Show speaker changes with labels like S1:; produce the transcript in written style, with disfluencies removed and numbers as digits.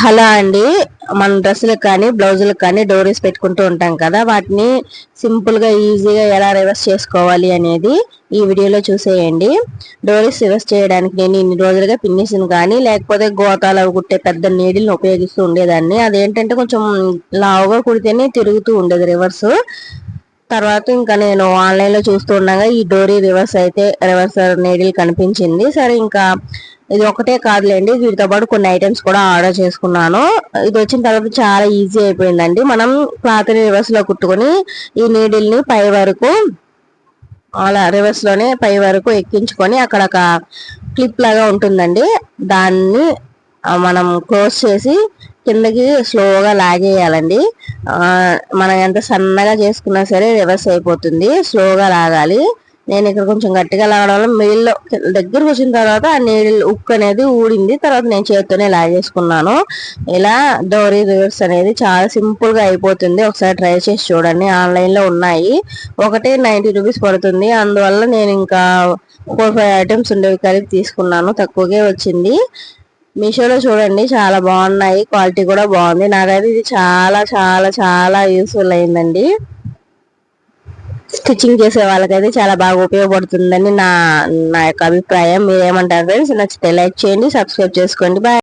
S1: Hello అండి, మన డ్రెస్సులకు కానీ బ్లౌజులకు కానీ డోరీస్ పెట్టుకుంటూ ఉంటాం కదా, వాటిని సింపుల్ గా ఈజీగా ఎలా రివర్స్ చేసుకోవాలి అనేది ఈ వీడియోలో చూసేయండి. డోరీస్ రివర్స్ చేయడానికి నేను ఇన్ని రోజులుగా పిన్నిస్ని కానీ లేకపోతే గోతాలు కుట్టే పెద్ద నీడిల్ని ఉపయోగిస్తూ ఉండేదాన్ని. అదేంటంటే కొంచెం లావుగా కుడితేనే తిరుగుతూ ఉండేది రివర్స్. తర్వాత ఇంకా నేను ఆన్లైన్ లో చూస్తూ ఉండగా ఈ డోరీ రివర్స్ నీడిల్ కనిపించింది. సరే, ఇంకా ఇది ఒకటే కాదులేండి, వీటితో పాటు కొన్ని ఐటమ్స్ కూడా ఆర్డర్ చేసుకున్నాను. ఇది వచ్చిన తర్వాత చాలా ఈజీ అయిపోయిందండి. మనం క్లాత్ ని రివర్స్ లో కుట్టుకొని ఈ నీడిల్ ని పై వరకు అలా రివర్స్ లోనే పై వరకు ఎక్కించుకొని అక్కడ ఒక క్లిప్ లాగా ఉంటుందండి, దాన్ని మనం క్లోజ్ చేసి కిందకి స్లోగా లాగేయాలండి. మనం ఎంత సన్నగా చేసుకున్నా సరే రివర్స్ అయిపోతుంది, స్లోగా లాగాలి. నేను ఇక్కడ కొంచెం గట్టిగా లాగడం వల్ల మిడిల్లో దగ్గరకు వచ్చిన తర్వాత ఆ నీడిల్ ఉక్ అనేది ఊడింది. తర్వాత నేను చేత్తోనే లాగేసుకున్నాను. ఇలా డోరీ రివర్స్ అనేది చాలా సింపుల్ గా అయిపోతుంది. ఒకసారి ట్రై చేసి చూడండి, ఆన్లైన్ లో ఉన్నాయి. ఒకటే 90 రూపీస్ పడుతుంది. అందువల్ల నేను ఇంకా 4-5 ఐటమ్స్ ఉండేవి కలిపి తీసుకున్నాను, తక్కువగా వచ్చింది. మీషోలో చూడండి, చాలా బాగున్నాయి, క్వాలిటీ కూడా బాగుంది. నాకైతే ఇది చాలా చాలా చాలా యూస్ఫుల్ అయిందండి. స్టిచ్చింగ్ చేసే వాళ్ళకైతే చాలా బాగా ఉపయోగపడుతుందని నా యొక్క అభిప్రాయం. మీరేమంటారు ఫ్రెండ్స్? నచ్చితే లైక్ చేయండి, సబ్స్క్రైబ్ చేసుకోండి. బాయ్.